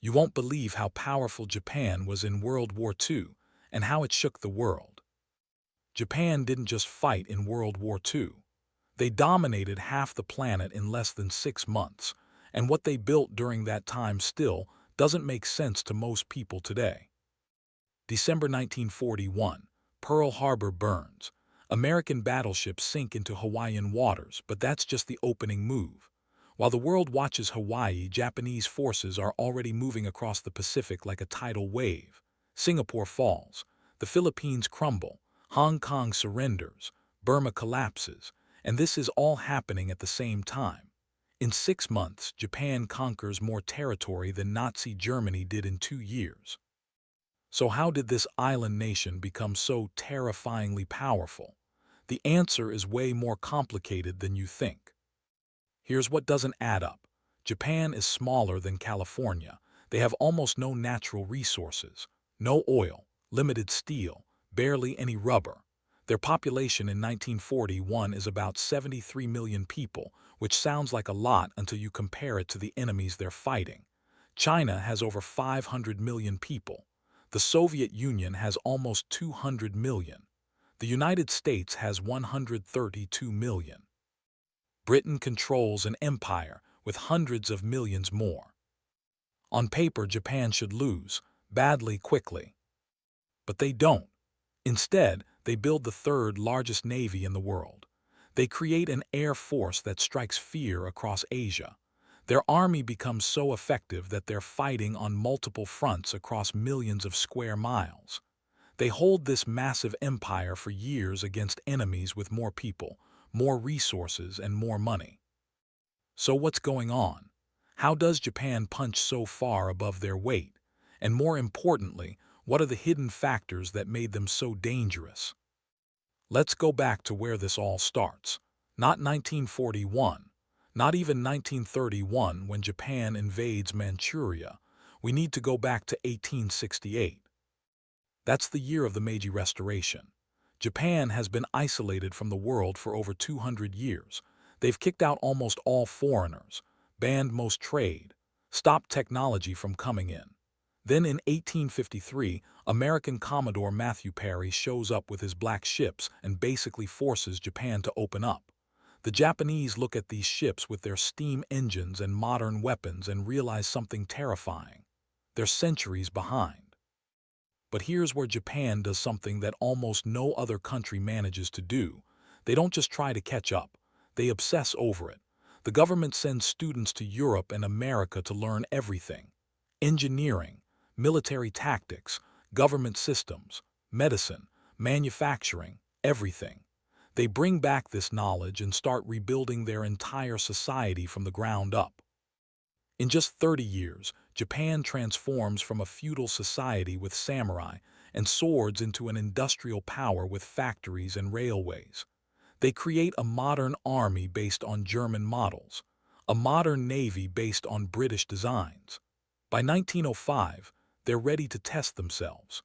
You won't believe how powerful Japan was in World War II and how it shook the world. Japan didn't just fight in World War II. They dominated half the planet in less than 6 months, and what they built during that time still doesn't make sense to most people today. December 1941, Pearl Harbor burns. American battleships sink into Hawaiian waters, but that's just the opening move. While the world watches Hawaii, Japanese forces are already moving across the Pacific like a tidal wave. Singapore falls, the Philippines crumble, Hong Kong surrenders, Burma collapses, and this is all happening at the same time. In 6 months, Japan conquers more territory than Nazi Germany did in 2 years. So how did this island nation become so terrifyingly powerful? The answer is way more complicated than you think. Here's what doesn't add up. Japan is smaller than California. They have almost no natural resources, no oil, limited steel, barely any rubber. Their population in 1941 is about 73 million people, which sounds like a lot until you compare it to the enemies they're fighting. China has over 500 million people. The Soviet Union has almost 200 million. The United States has 132 million. Britain controls an empire with hundreds of millions more. On paper, Japan should lose, badly, quickly. But they don't. Instead, they build the third largest navy in the world. They create an air force that strikes fear across Asia. Their army becomes so effective that they're fighting on multiple fronts across millions of square miles. They hold this massive empire for years against enemies with more people, more resources, and more money. So what's going on? How does Japan punch so far above their weight? And more importantly, what are the hidden factors that made them so dangerous? Let's go back to where this all starts. Not 1941, not even 1931 when Japan invades Manchuria. We need to go back to 1868. That's the year of the Meiji Restoration. Japan has been isolated from the world for over 200 years. They've kicked out almost all foreigners, banned most trade, stopped technology from coming in. Then in 1853, American Commodore Matthew Perry shows up with his black ships and basically forces Japan to open up. The Japanese look at these ships with their steam engines and modern weapons and realize something terrifying. They're centuries behind. But here's where Japan does something that almost no other country manages to do. They don't just try to catch up, they obsess over it. The government sends students to Europe and America to learn everything: engineering, military tactics, government systems, medicine, manufacturing, everything. They bring back this knowledge and start rebuilding their entire society from the ground up. In just 30 years, Japan transforms from a feudal society with samurai and swords into an industrial power with factories and railways. They create a modern army based on German models, a modern navy based on British designs. By 1905, they're ready to test themselves.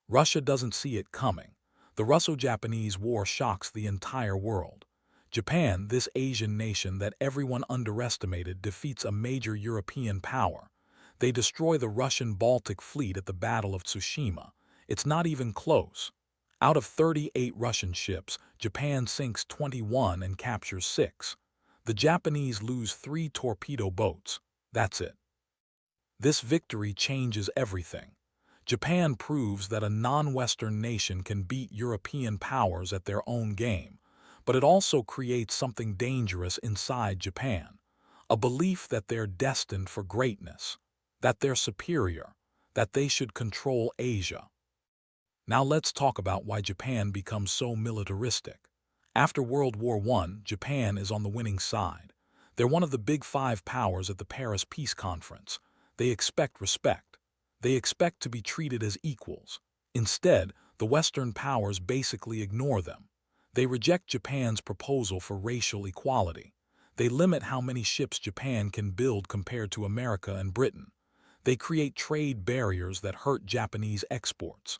Russia doesn't see it coming. The Russo-Japanese War shocks the entire world. Japan, this Asian nation that everyone underestimated, defeats a major European power. They destroy the Russian Baltic Fleet at the Battle of Tsushima. It's not even close. Out of 38 Russian ships, Japan sinks 21 and captures 6. The Japanese lose 3 torpedo boats. That's it. This victory changes everything. Japan proves that a non-Western nation can beat European powers at their own game. But it also creates something dangerous inside Japan, a belief that they're destined for greatness, that they're superior, that they should control Asia. Now let's talk about why Japan becomes so militaristic. After World War I, Japan is on the winning side. They're one of the big 5 powers at the Paris Peace Conference. They expect respect. They expect to be treated as equals. Instead, the Western powers basically ignore them. They reject Japan's proposal for racial equality. They limit how many ships Japan can build compared to America and Britain. They create trade barriers that hurt Japanese exports.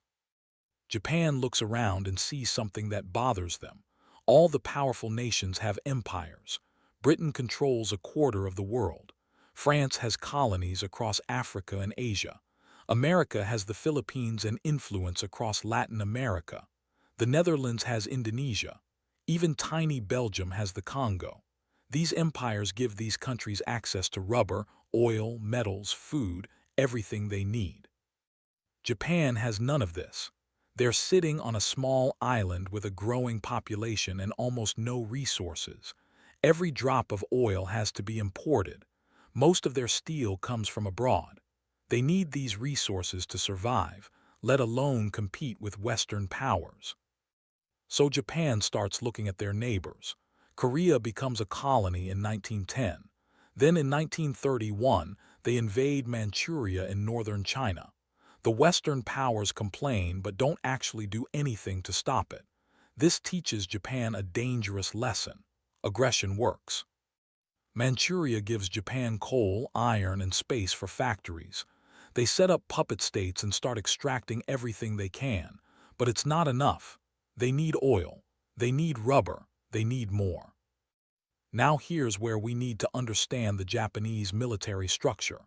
Japan looks around and sees something that bothers them. All the powerful nations have empires. Britain controls a quarter of the world. France has colonies across Africa and Asia. America has the Philippines and influence across Latin America. The Netherlands has Indonesia. Even tiny Belgium has the Congo. These empires give these countries access to rubber, oil, metals, food, everything they need. Japan has none of this. They're sitting on a small island with a growing population and almost no resources. Every drop of oil has to be imported. Most of their steel comes from abroad. They need these resources to survive, let alone compete with Western powers. So Japan starts looking at their neighbors. Korea becomes a colony in 1910. Then in 1931, they invade Manchuria in northern China. The Western powers complain but don't actually do anything to stop it. This teaches Japan a dangerous lesson. Aggression works. Manchuria gives Japan coal, iron, and space for factories. They set up puppet states and start extracting everything they can. But it's not enough. They need oil. They need rubber. They need more. Now here's where we need to understand the Japanese military structure,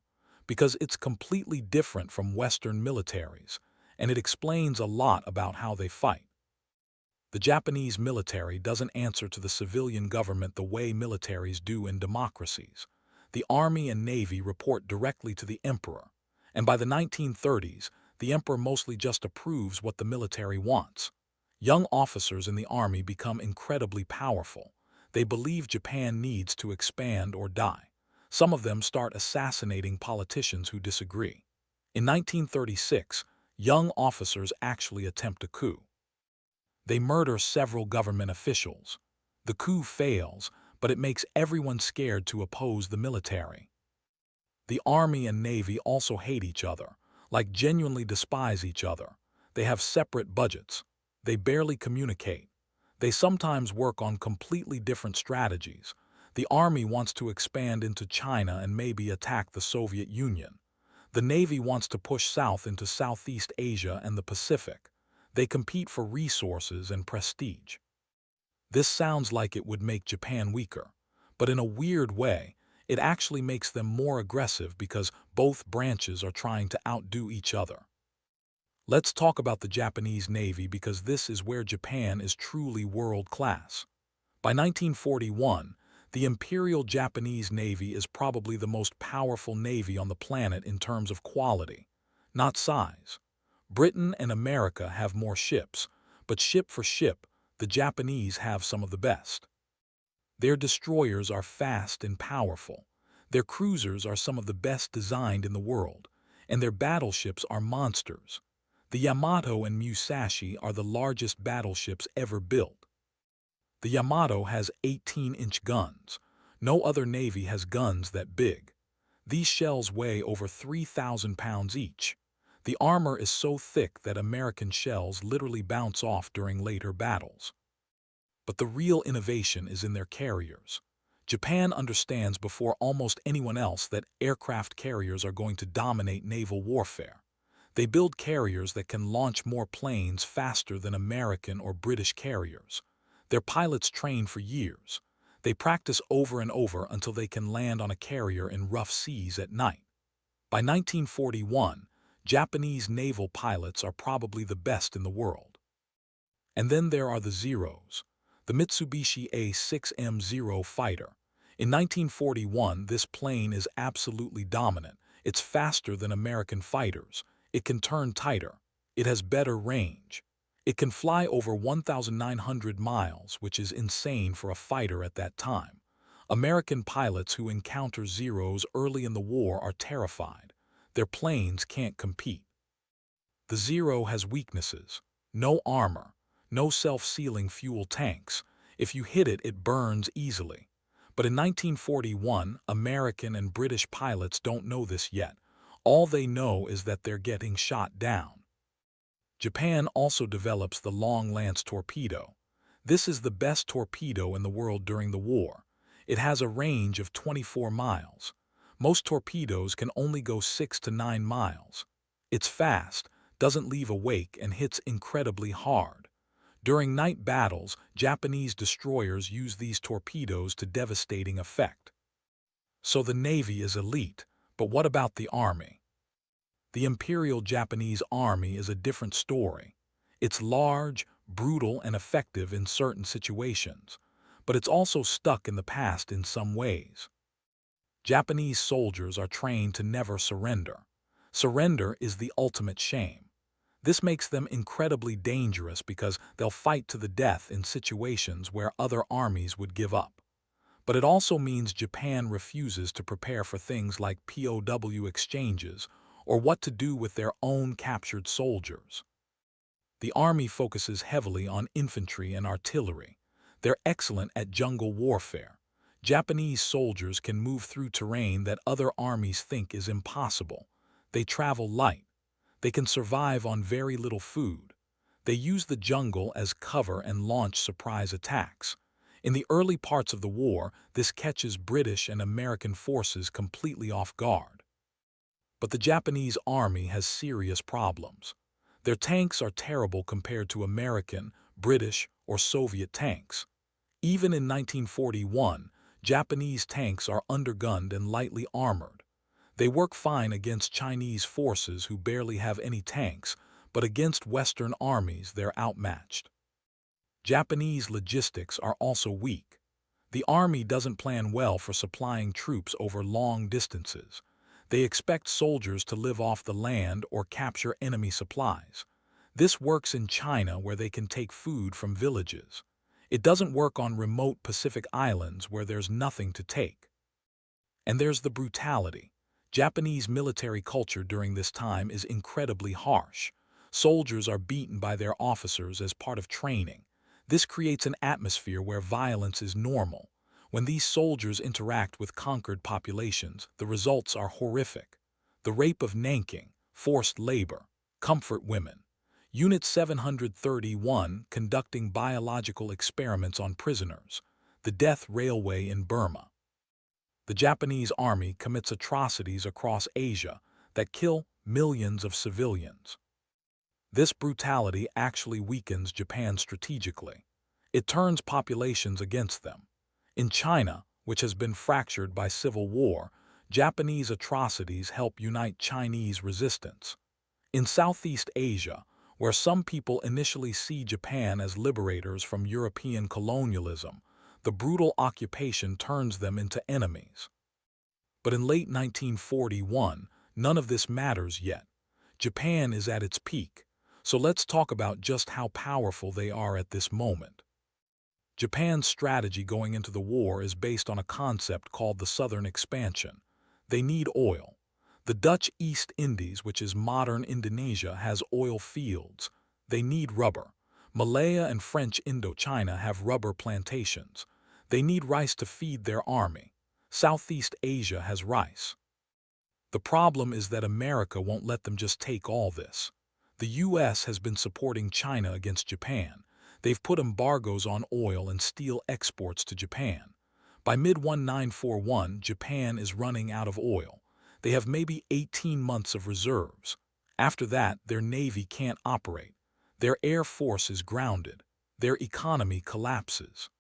because it's completely different from Western militaries, and it explains a lot about how they fight. The Japanese military doesn't answer to the civilian government the way militaries do in democracies. The Army and Navy report directly to the Emperor, and by the 1930s, the Emperor mostly just approves what the military wants. Young officers in the Army become incredibly powerful. They believe Japan needs to expand or die. Some of them start assassinating politicians who disagree. In 1936, young officers actually attempt a coup. They murder several government officials. The coup fails, but it makes everyone scared to oppose the military. The Army and Navy also hate each other, like genuinely despise each other. They have separate budgets. They barely communicate. They sometimes work on completely different strategies. The Army wants to expand into China and maybe attack the Soviet Union. The Navy wants to push south into Southeast Asia and the Pacific. They compete for resources and prestige. This sounds like it would make Japan weaker, but in a weird way, it actually makes them more aggressive because both branches are trying to outdo each other. Let's talk about the Japanese Navy because this is where Japan is truly world-class. By 1941, the Imperial Japanese Navy is probably the most powerful navy on the planet in terms of quality, not size. Britain and America have more ships, but ship for ship, the Japanese have some of the best. Their destroyers are fast and powerful. Their cruisers are some of the best designed in the world, and their battleships are monsters. The Yamato and Musashi are the largest battleships ever built. The Yamato has 18-inch guns. No other navy has guns that big. These shells weigh over 3,000 pounds each. The armor is so thick that American shells literally bounce off during later battles. But the real innovation is in their carriers. Japan understands before almost anyone else that aircraft carriers are going to dominate naval warfare. They build carriers that can launch more planes faster than American or British carriers. Their pilots train for years. They practice over and over until they can land on a carrier in rough seas at night. By 1941, Japanese naval pilots are probably the best in the world. And then there are the Zeros, the Mitsubishi A6M0 fighter. In 1941, this plane is absolutely dominant. It's faster than American fighters. It can turn tighter. It has better range. It can fly over 1,900 miles, which is insane for a fighter at that time. American pilots who encounter Zeros early in the war are terrified. Their planes can't compete. The Zero has weaknesses. No armor. No self-sealing fuel tanks. If you hit it, it burns easily. But in 1941, American and British pilots don't know this yet. All they know is that they're getting shot down. Japan also develops the Long Lance torpedo. This is the best torpedo in the world during the war. It has a range of 24 miles. Most torpedoes can only go 6 to 9 miles. It's fast, doesn't leave a wake, and hits incredibly hard. During night battles, Japanese destroyers use these torpedoes to devastating effect. So the Navy is elite, but what about the Army? The Imperial Japanese Army is a different story. It's large, brutal, and effective in certain situations, but it's also stuck in the past in some ways. Japanese soldiers are trained to never surrender. Surrender is the ultimate shame. This makes them incredibly dangerous because they'll fight to the death in situations where other armies would give up. But it also means Japan refuses to prepare for things like POW exchanges or what to do with their own captured soldiers. The army focuses heavily on infantry and artillery. They're excellent at jungle warfare. Japanese soldiers can move through terrain that other armies think is impossible. They travel light. They can survive on very little food. They use the jungle as cover and launch surprise attacks. In the early parts of the war, this catches British and American forces completely off guard. But the Japanese army has serious problems. Their tanks are terrible compared to American, British, or Soviet tanks. Even in 1941, Japanese tanks are undergunned and lightly armored. They work fine against Chinese forces who barely have any tanks, but against Western armies they're outmatched. Japanese logistics are also weak. The army doesn't plan well for supplying troops over long distances. They expect soldiers to live off the land or capture enemy supplies. This works in China where they can take food from villages. It doesn't work on remote Pacific islands where there's nothing to take. And there's the brutality. Japanese military culture during this time is incredibly harsh. Soldiers are beaten by their officers as part of training. This creates an atmosphere where violence is normal. When these soldiers interact with conquered populations, the results are horrific. The rape of Nanking, forced labor, comfort women. Unit 731 conducting biological experiments on prisoners. The death railway in Burma. The Japanese army commits atrocities across Asia that kill millions of civilians. This brutality actually weakens Japan strategically. It turns populations against them. In China, which has been fractured by civil war, Japanese atrocities help unite Chinese resistance. In Southeast Asia, where some people initially see Japan as liberators from European colonialism, the brutal occupation turns them into enemies. But in late 1941, none of this matters yet. Japan is at its peak, so let's talk about just how powerful they are at this moment. Japan's strategy going into the war is based on a concept called the Southern Expansion. They need oil. The Dutch East Indies, which is modern Indonesia, has oil fields. They need rubber. Malaya and French Indochina have rubber plantations. They need rice to feed their army. Southeast Asia has rice. The problem is that America won't let them just take all this. The U.S. has been supporting China against Japan. They've put embargoes on oil and steel exports to Japan. By mid-1941, Japan is running out of oil. They have maybe 18 months of reserves. After that, their navy can't operate. Their air force is grounded. Their economy collapses.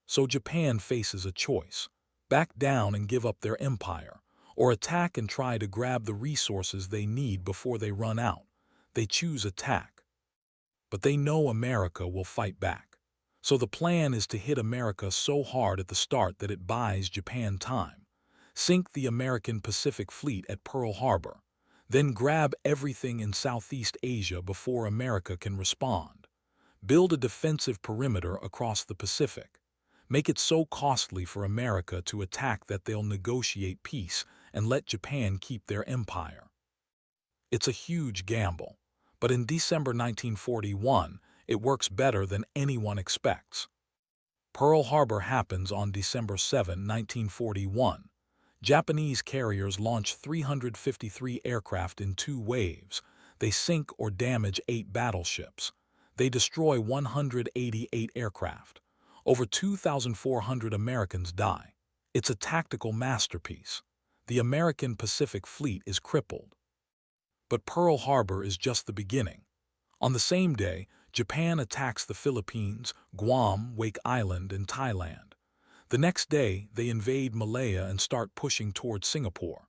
So Japan faces a choice: back down and give up their empire, or attack and try to grab the resources they need before they run out. They choose attack. But they know America will fight back. So the plan is to hit America so hard at the start that it buys Japan time. Sink the American Pacific Fleet at Pearl Harbor. Then grab everything in Southeast Asia before America can respond. Build a defensive perimeter across the Pacific. Make it so costly for America to attack that they'll negotiate peace and let Japan keep their empire. It's a huge gamble, but in December 1941, it works better than anyone expects. Pearl Harbor happens on December 7, 1941. Japanese carriers launch 353 aircraft in 2 waves. They sink or damage 8 battleships. They destroy 188 aircraft. Over 2,400 Americans die. It's a tactical masterpiece. The American Pacific Fleet is crippled. But Pearl Harbor is just the beginning. On the same day, Japan attacks the Philippines, Guam, Wake Island, and Thailand. The next day, they invade Malaya and start pushing toward Singapore.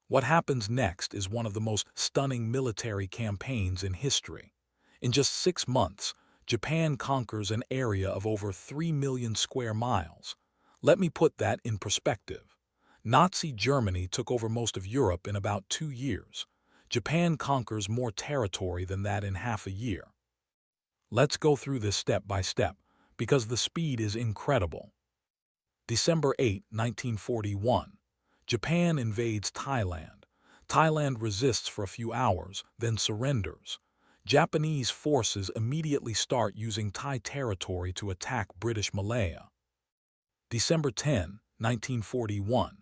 What happens next is one of the most stunning military campaigns in history. In just 6 months, Japan conquers an area of over 3 million square miles. Let me put that in perspective. Nazi Germany took over most of Europe in about 2 years. Japan conquers more territory than that in half a year. Let's go through this step by step, because the speed is incredible. December 8, 1941. Japan invades Thailand. Thailand resists for a few hours, then surrenders. Japanese forces immediately start using Thai territory to attack British Malaya. December 10, 1941.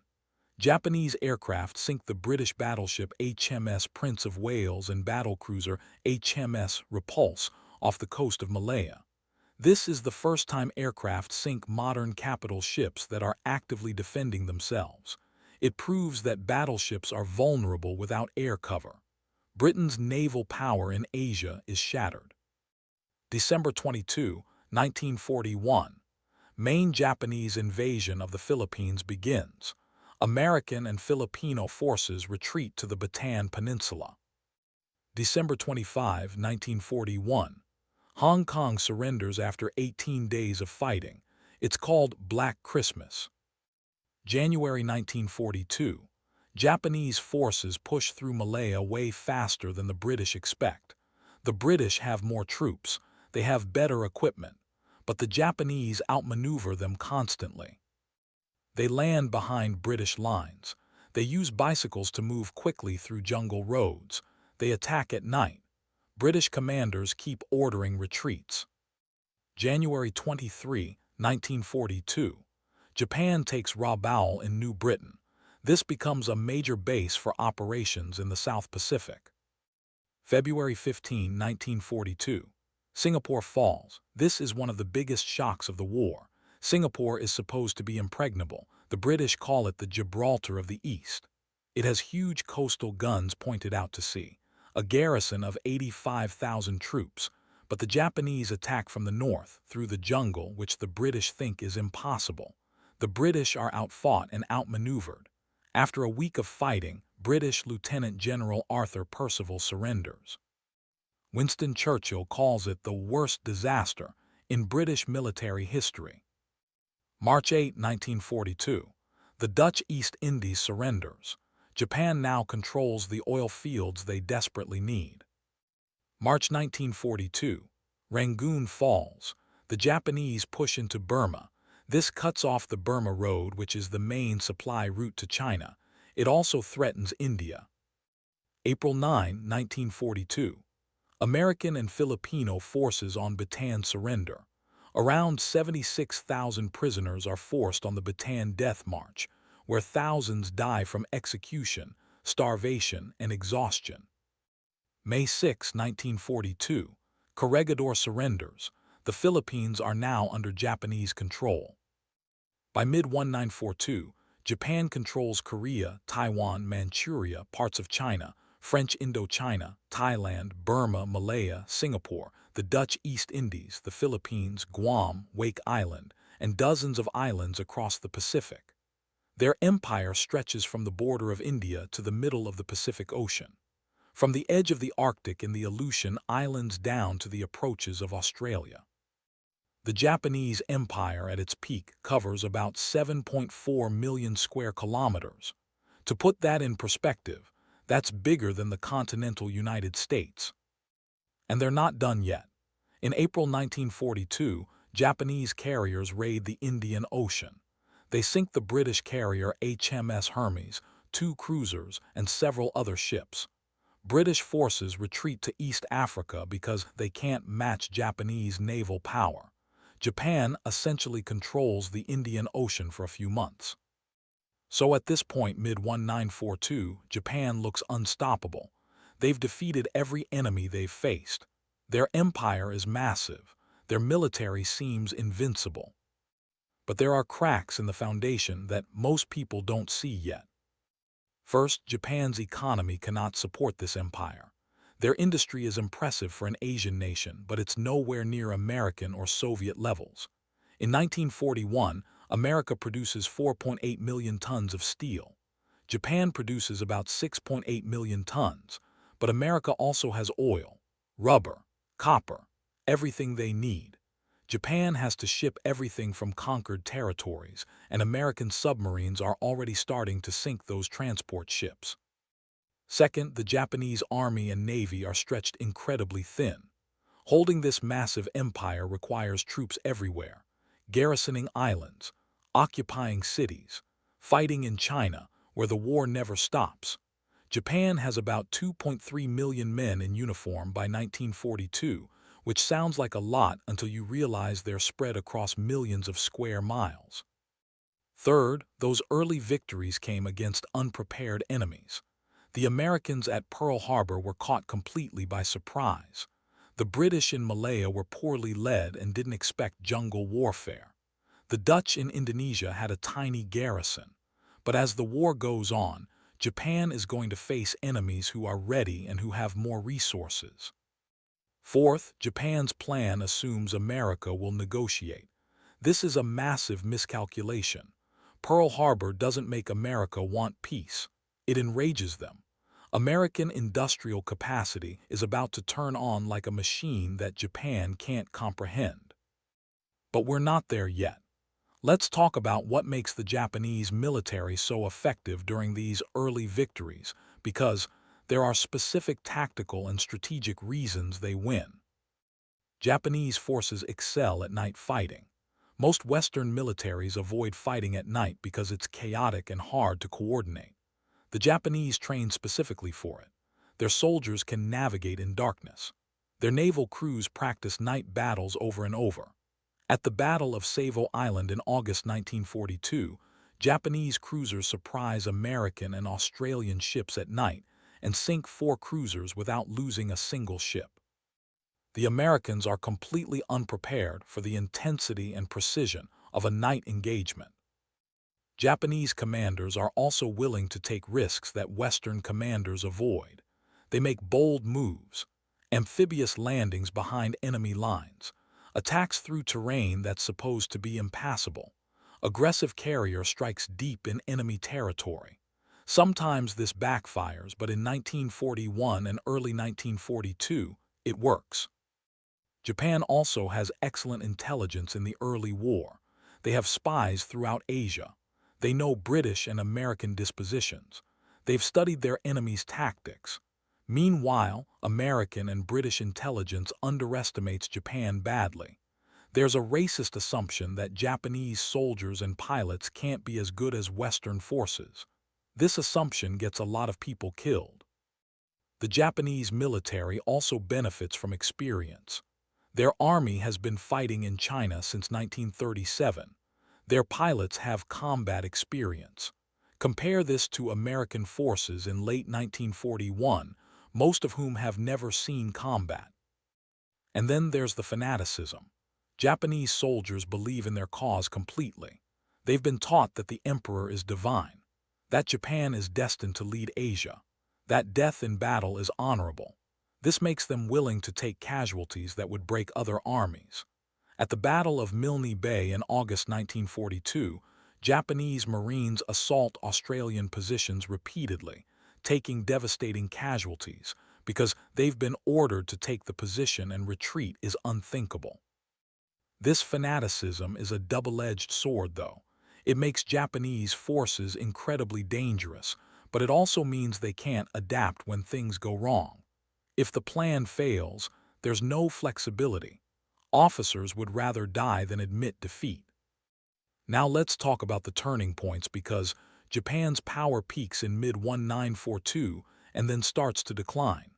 Japanese aircraft sink the British battleship HMS Prince of Wales and battlecruiser HMS Repulse off the coast of Malaya. This is the first time aircraft sink modern capital ships that are actively defending themselves. It proves that battleships are vulnerable without air cover. Britain's naval power in Asia is shattered. December 22, 1941. Main Japanese invasion of the Philippines begins. American and Filipino forces retreat to the Bataan Peninsula. December 25, 1941. Hong Kong surrenders after 18 days of fighting. It's called Black Christmas. January 1942. Japanese forces push through Malaya way faster than the British expect. The British have more troops, they have better equipment, but the Japanese outmaneuver them constantly. They land behind British lines. They use bicycles to move quickly through jungle roads. They attack at night. British commanders keep ordering retreats. January 23, 1942. Japan takes Rabaul in New Britain. This becomes a major base for operations in the South Pacific. February 15, 1942. Singapore falls. This is one of the biggest shocks of the war. Singapore is supposed to be impregnable. The British call it the Gibraltar of the East. It has huge coastal guns pointed out to sea, a garrison of 85,000 troops, but the Japanese attack from the north through the jungle, which the British think is impossible. The British are outfought and outmaneuvered. After a week of fighting, British Lieutenant General Arthur Percival surrenders. Winston Churchill calls it the worst disaster in British military history. March 8, 1942. The Dutch East Indies surrenders. Japan now controls the oil fields they desperately need. March 1942. Rangoon falls. The Japanese push into Burma. This cuts off the Burma Road, which is the main supply route to China. It also threatens India. April 9, 1942. American and Filipino forces on Bataan surrender. Around 76,000 prisoners are forced on the Bataan Death March, where thousands die from execution, starvation, and exhaustion. May 6, 1942. Corregidor surrenders. The Philippines are now under Japanese control. By mid-1942, Japan controls Korea, Taiwan, Manchuria, parts of China, French Indochina, Thailand, Burma, Malaya, Singapore, the Dutch East Indies, the Philippines, Guam, Wake Island, and dozens of islands across the Pacific. Their empire stretches from the border of India to the middle of the Pacific Ocean, from the edge of the Arctic in the Aleutian Islands down to the approaches of Australia. The Japanese Empire at its peak covers about 7.4 million square kilometers. To put that in perspective, that's bigger than the continental United States. And they're not done yet. In April 1942, Japanese carriers raid the Indian Ocean. They sink the British carrier HMS Hermes, 2 cruisers, and several other ships. British forces retreat to East Africa because they can't match Japanese naval power. Japan essentially controls the Indian Ocean for a few months. So at this point, mid-1942, Japan looks unstoppable. They've defeated every enemy they've faced. Their empire is massive. Their military seems invincible. But there are cracks in the foundation that most people don't see yet. First, Japan's economy cannot support this empire. Their industry is impressive for an Asian nation, but it's nowhere near American or Soviet levels. In 1941, America produces 4.8 million tons of steel. Japan produces about 6.8 million tons, but America also has oil, rubber, copper, everything they need. Japan has to ship everything from conquered territories, and American submarines are already starting to sink those transport ships. Second, the Japanese Army and Navy are stretched incredibly thin. Holding this massive empire requires troops everywhere, garrisoning islands, occupying cities, fighting in China, where the war never stops. Japan has about 2.3 million men in uniform by 1942, which sounds like a lot until you realize they're spread across millions of square miles. Third, those early victories came against unprepared enemies. The Americans at Pearl Harbor were caught completely by surprise. The British in Malaya were poorly led and didn't expect jungle warfare. The Dutch in Indonesia had a tiny garrison. But as the war goes on, Japan is going to face enemies who are ready and who have more resources. Fourth, Japan's plan assumes America will negotiate. This is a massive miscalculation. Pearl Harbor doesn't make America want peace. It enrages them. American industrial capacity is about to turn on like a machine that Japan can't comprehend. But we're not there yet. Let's talk about what makes the Japanese military so effective during these early victories, because there are specific tactical and strategic reasons they win. Japanese forces excel at night fighting. Most Western militaries avoid fighting at night because it's chaotic and hard to coordinate. The Japanese train specifically for it. Their soldiers can navigate in darkness. Their naval crews practice night battles over and over. At the Battle of Savo Island in August 1942, Japanese cruisers surprise American and Australian ships at night and sink 4 cruisers without losing a single ship. The Americans are completely unprepared for the intensity and precision of a night engagement. Japanese commanders are also willing to take risks that Western commanders avoid. They make bold moves, amphibious landings behind enemy lines, attacks through terrain that's supposed to be impassable. Aggressive carrier strikes deep in enemy territory. Sometimes this backfires, but in 1941 and early 1942, it works. Japan also has excellent intelligence in the early war. They have spies throughout Asia. They know British and American dispositions. They've studied their enemies' tactics. Meanwhile, American and British intelligence underestimates Japan badly. There's a racist assumption that Japanese soldiers and pilots can't be as good as Western forces. This assumption gets a lot of people killed. The Japanese military also benefits from experience. Their army has been fighting in China since 1937. Their pilots have combat experience. Compare this to American forces in late 1941, most of whom have never seen combat. And then there's the fanaticism. Japanese soldiers believe in their cause completely. They've been taught that the emperor is divine, that Japan is destined to lead Asia, that death in battle is honorable. This makes them willing to take casualties that would break other armies. At the Battle of Milne Bay in August 1942, Japanese Marines assault Australian positions repeatedly, taking devastating casualties, because they've been ordered to take the position and retreat is unthinkable. This fanaticism is a double-edged sword, though. It makes Japanese forces incredibly dangerous, but it also means they can't adapt when things go wrong. If the plan fails, there's no flexibility. Officers would rather die than admit defeat. Now let's talk about the turning points, because Japan's power peaks in mid-1942 and then starts to decline.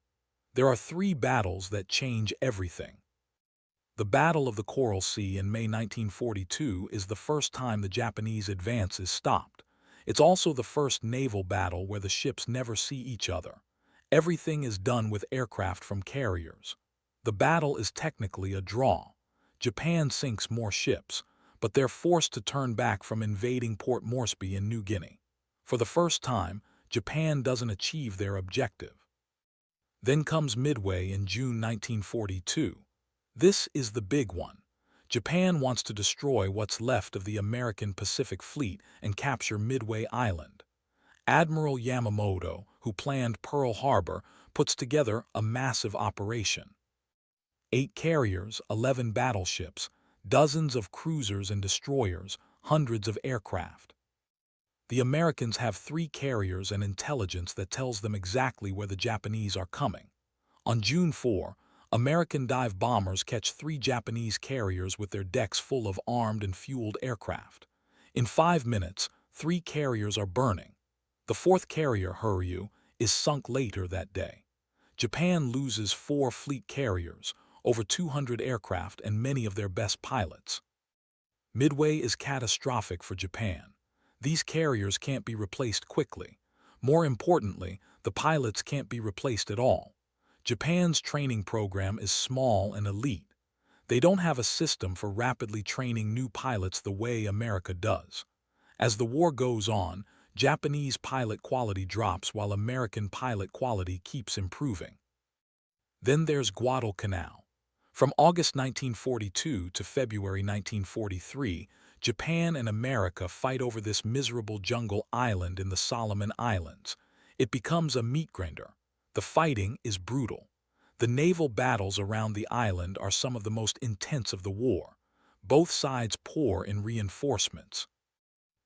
There are 3 battles that change everything. The Battle of the Coral Sea in May 1942 is the first time the Japanese advance is stopped. It's also the first naval battle where the ships never see each other. Everything is done with aircraft from carriers. The battle is technically a draw. Japan sinks more ships, but they're forced to turn back from invading Port Moresby in New Guinea. For the first time, Japan doesn't achieve their objective. Then comes Midway in June 1942. This is the big one. Japan wants to destroy what's left of the American Pacific Fleet and capture Midway Island. Admiral Yamamoto, who planned Pearl Harbor, puts together a massive operation. 8 carriers, 11 battleships, dozens of cruisers and destroyers, hundreds of aircraft. The Americans have 3 carriers and intelligence that tells them exactly where the Japanese are coming. On June 4, American dive bombers catch 3 Japanese carriers with their decks full of armed and fueled aircraft. In 5 minutes, 3 carriers are burning. The 4th carrier, Hiryu, is sunk later that day. Japan loses 4 fleet carriers, over 200 aircraft, and many of their best pilots. Midway is catastrophic for Japan. These carriers can't be replaced quickly. More importantly, the pilots can't be replaced at all. Japan's training program is small and elite. They don't have a system for rapidly training new pilots the way America does. As the war goes on, Japanese pilot quality drops while American pilot quality keeps improving. Then there's Guadalcanal. From August 1942 to February 1943, Japan and America fight over this miserable jungle island in the Solomon Islands. It becomes a meat grinder. The fighting is brutal. The naval battles around the island are some of the most intense of the war. Both sides pour in reinforcements.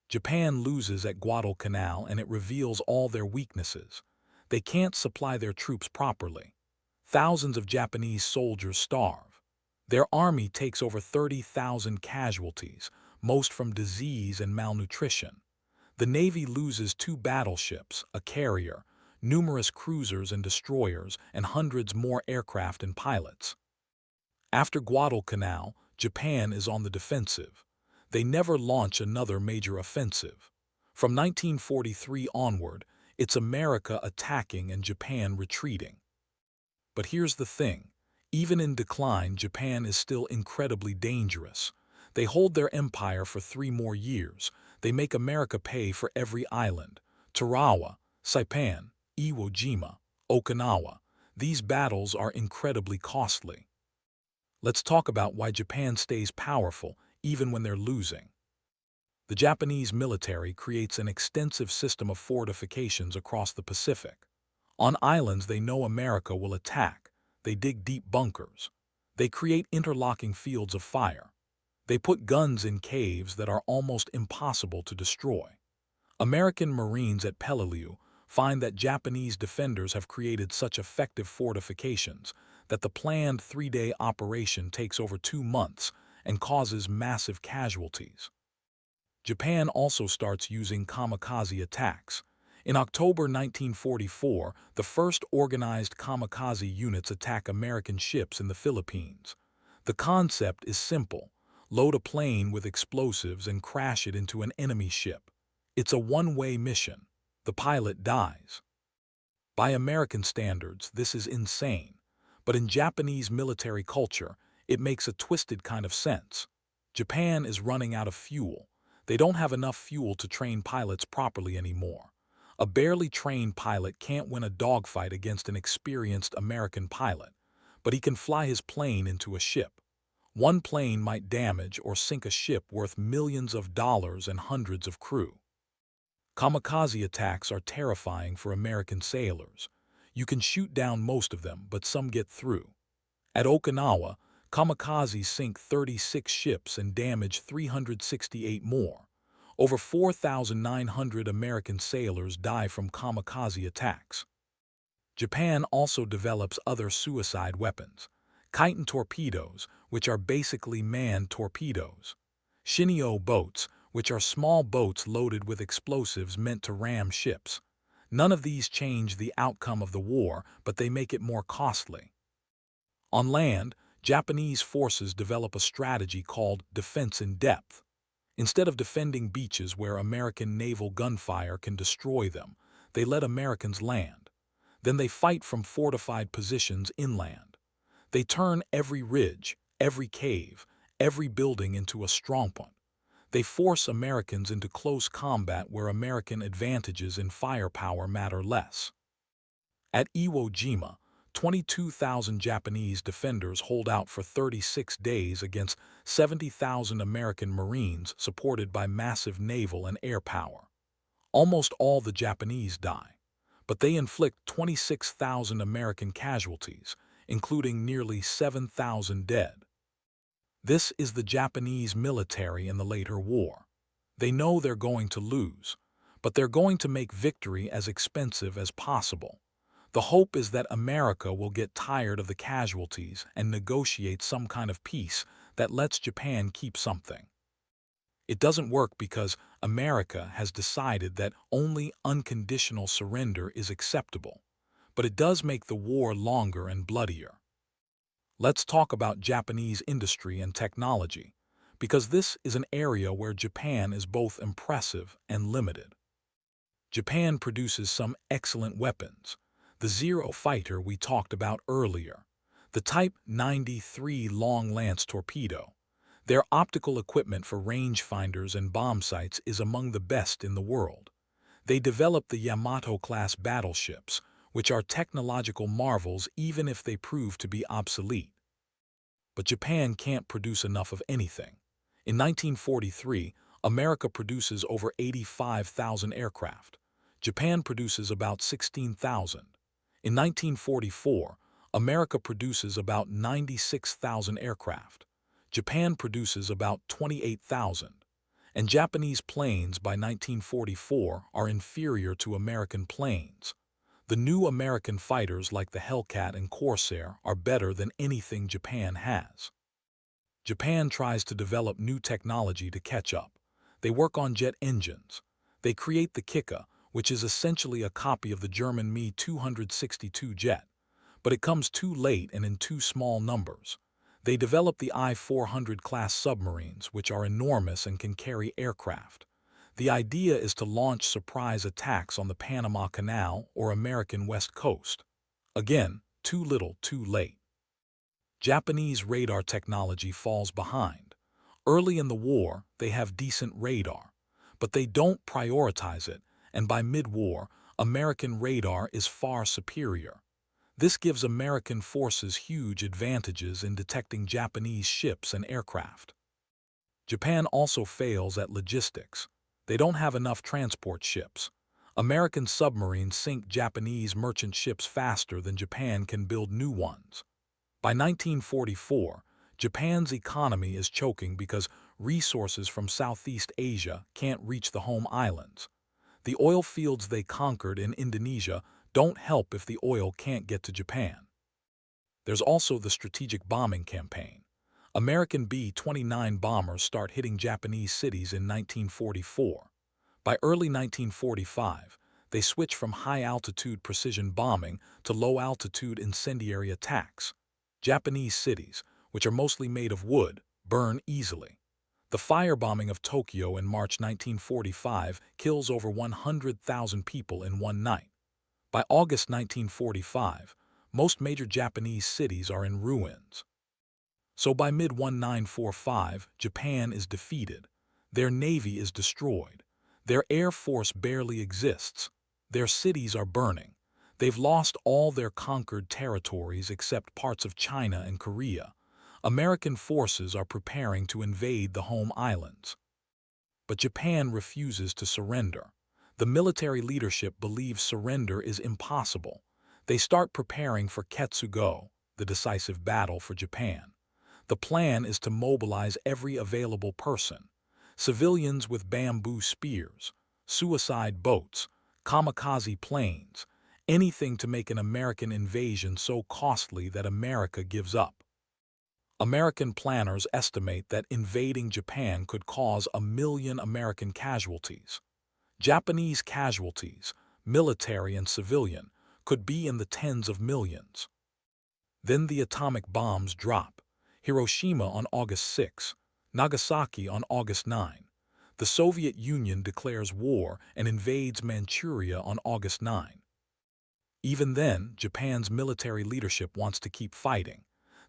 Japan loses at Guadalcanal and it reveals all their weaknesses. They can't supply their troops properly. Thousands of Japanese soldiers starve. Their army takes over 30,000 casualties, most from disease and malnutrition. The Navy loses 2 battleships, a carrier, numerous cruisers and destroyers, and hundreds more aircraft and pilots. After Guadalcanal, Japan is on the defensive. They never launch another major offensive. From 1943 onward, it's America attacking and Japan retreating. But here's the thing. Even in decline, Japan is still incredibly dangerous. They hold their empire for 3 more years. They make America pay for every island. Tarawa, Saipan, Iwo Jima, Okinawa. These battles are incredibly costly. Let's talk about why Japan stays powerful even when they're losing. The Japanese military creates an extensive system of fortifications across the Pacific. On islands they know America will attack. They dig deep bunkers. They create interlocking fields of fire. They put guns in caves that are almost impossible to destroy. American Marines at Peleliu find that Japanese defenders have created such effective fortifications that the planned 3-day operation takes over 2 months and causes massive casualties. Japan also starts using kamikaze attacks. In October 1944, the first organized kamikaze units attack American ships in the Philippines. The concept is simple. Load a plane with explosives and crash it into an enemy ship. It's a one-way mission. The pilot dies. By American standards, this is insane. But in Japanese military culture, it makes a twisted kind of sense. Japan is running out of fuel. They don't have enough fuel to train pilots properly anymore. A barely trained pilot can't win a dogfight against an experienced American pilot, but he can fly his plane into a ship. One plane might damage or sink a ship worth millions of dollars and hundreds of crew. Kamikaze attacks are terrifying for American sailors. You can shoot down most of them, but some get through. At Okinawa, kamikazes sink 36 ships and damage 368 more. Over 4,900 American sailors die from kamikaze attacks. Japan also develops other suicide weapons. Chiton torpedoes, which are basically manned torpedoes. Shinio boats, which are small boats loaded with explosives meant to ram ships. None of these change the outcome of the war, but they make it more costly. On land, Japanese forces develop a strategy called defense in depth. Instead of defending beaches where American naval gunfire can destroy them, they let Americans land. Then they fight from fortified positions inland. They turn every ridge, every cave, every building into a strongpoint. They force Americans into close combat where American advantages in firepower matter less. At Iwo Jima, 22,000 Japanese defenders hold out for 36 days against 70,000 American Marines supported by massive naval and air power. Almost all the Japanese die, but they inflict 26,000 American casualties, including nearly 7,000 dead. This is the Japanese military in the later war. They know they're going to lose, but they're going to make victory as expensive as possible. The hope is that America will get tired of the casualties and negotiate some kind of peace that lets Japan keep something. It doesn't work because America has decided that only unconditional surrender is acceptable, but it does make the war longer and bloodier. Let's talk about Japanese industry and technology, because this is an area where Japan is both impressive and limited. Japan produces some excellent weapons. The Zero fighter we talked about earlier, the Type 93 Long Lance torpedo. Their optical equipment for rangefinders and bomb sights is among the best in the world. They developed the Yamato-class battleships, which are technological marvels even if they prove to be obsolete. But Japan can't produce enough of anything. In 1943, America produces over 85,000 aircraft. Japan produces about 16,000. In 1944, America produces about 96,000 aircraft. Japan produces about 28,000. And Japanese planes by 1944 are inferior to American planes. The new American fighters like the Hellcat and Corsair are better than anything Japan has. Japan tries to develop new technology to catch up. They work on jet engines. They create the Kikka, which is essentially a copy of the German Me-262 jet, but it comes too late and in too small numbers. They develop the I-400 class submarines, which are enormous and can carry aircraft. The idea is to launch surprise attacks on the Panama Canal or American West Coast. Again, too little, too late. Japanese radar technology falls behind. Early in the war, they have decent radar, but they don't prioritize it, and by mid-war, American radar is far superior. This gives American forces huge advantages in detecting Japanese ships and aircraft. Japan also fails at logistics. They don't have enough transport ships. American submarines sink Japanese merchant ships faster than Japan can build new ones. By 1944, Japan's economy is choking because resources from Southeast Asia can't reach the home islands. The oil fields they conquered in Indonesia don't help if the oil can't get to Japan. There's also the strategic bombing campaign. American B-29 bombers start hitting Japanese cities in 1944. By early 1945, they switch from high-altitude precision bombing to low-altitude incendiary attacks. Japanese cities, which are mostly made of wood, burn easily. The firebombing of Tokyo in March 1945 kills over 100,000 people in one night. By August 1945, most major Japanese cities are in ruins. So by mid-1945, Japan is defeated. Their navy is destroyed. Their air force barely exists. Their cities are burning. They've lost all their conquered territories except parts of China and Korea. American forces are preparing to invade the home islands. But Japan refuses to surrender. The military leadership believes surrender is impossible. They start preparing for Ketsugo, the decisive battle for Japan. The plan is to mobilize every available person. Civilians with bamboo spears, suicide boats, kamikaze planes, anything to make an American invasion so costly that America gives up. American planners estimate that invading Japan could cause 1 million American casualties. Japanese casualties, military and civilian, could be in the tens of millions. Then the atomic bombs drop. Hiroshima on August 6, Nagasaki on August 9. The Soviet Union declares war and invades Manchuria on August 9. Even then, Japan's military leadership wants to keep fighting.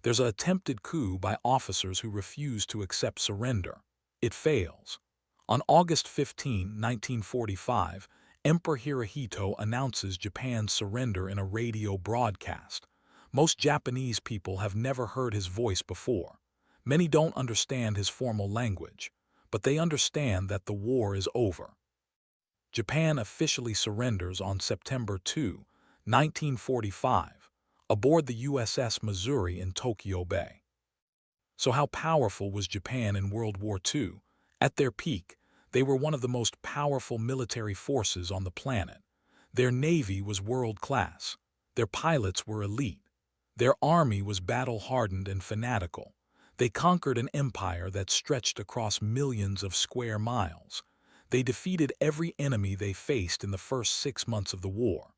There's an attempted coup by officers who refuse to accept surrender. It fails. On August 15, 1945, Emperor Hirohito announces Japan's surrender in a radio broadcast. Most Japanese people have never heard his voice before. Many don't understand his formal language, but they understand that the war is over. Japan officially surrenders on September 2, 1945, aboard the USS Missouri in Tokyo Bay. So how powerful was Japan in World War II? At their peak, they were one of the most powerful military forces on the planet. Their navy was world-class. Their pilots were elite. Their army was battle-hardened and fanatical. They conquered an empire that stretched across millions of square miles. They defeated every enemy they faced in the first 6 months of the war.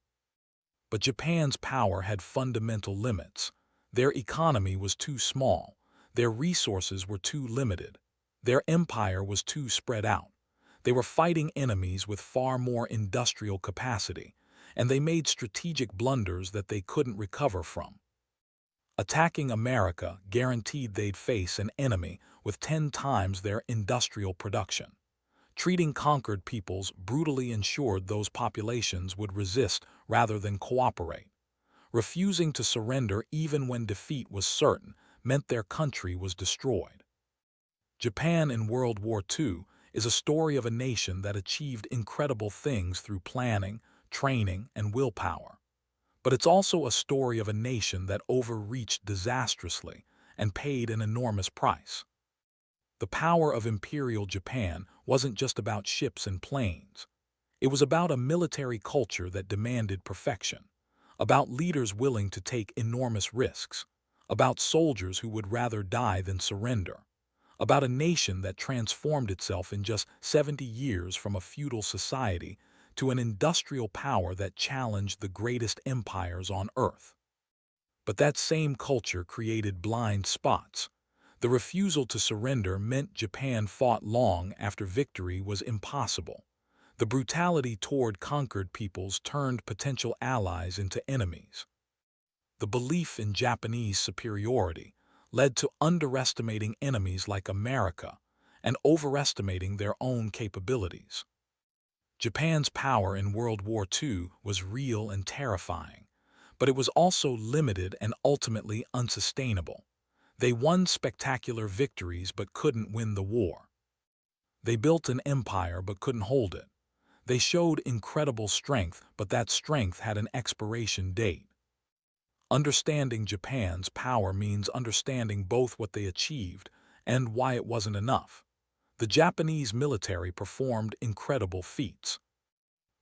But Japan's power had fundamental limits. Their economy was too small. Their resources were too limited. Their empire was too spread out. They were fighting enemies with far more industrial capacity, and they made strategic blunders that they couldn't recover from. Attacking America guaranteed they'd face an enemy with 10 times their industrial production. Treating conquered peoples brutally ensured those populations would resist rather than cooperate. Refusing to surrender even when defeat was certain meant their country was destroyed. Japan in World War II is a story of a nation that achieved incredible things through planning, training, and willpower. But it's also a story of a nation that overreached disastrously and paid an enormous price. The power of Imperial Japan wasn't just about ships and planes. It was about a military culture that demanded perfection, about leaders willing to take enormous risks, about soldiers who would rather die than surrender, about a nation that transformed itself in just 70 years from a feudal society to an industrial power that challenged the greatest empires on Earth. But that same culture created blind spots. The refusal to surrender meant Japan fought long after victory was impossible. The brutality toward conquered peoples turned potential allies into enemies. The belief in Japanese superiority led to underestimating enemies like America and overestimating their own capabilities. Japan's power in World War II was real and terrifying, but it was also limited and ultimately unsustainable. They won spectacular victories but couldn't win the war. They built an empire but couldn't hold it. They showed incredible strength, but that strength had an expiration date. Understanding Japan's power means understanding both what they achieved and why it wasn't enough. The Japanese military performed incredible feats.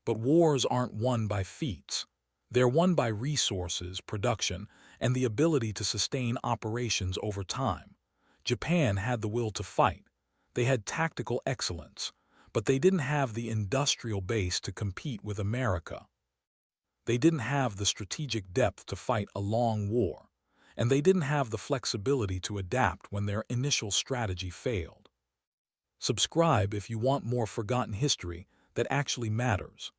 But wars aren't won by feats. They're won by resources, production, and the ability to sustain operations over time. Japan had the will to fight. They had tactical excellence, but they didn't have the industrial base to compete with America. They didn't have the strategic depth to fight a long war, and they didn't have the flexibility to adapt when their initial strategy failed. Subscribe if you want more forgotten history that actually matters.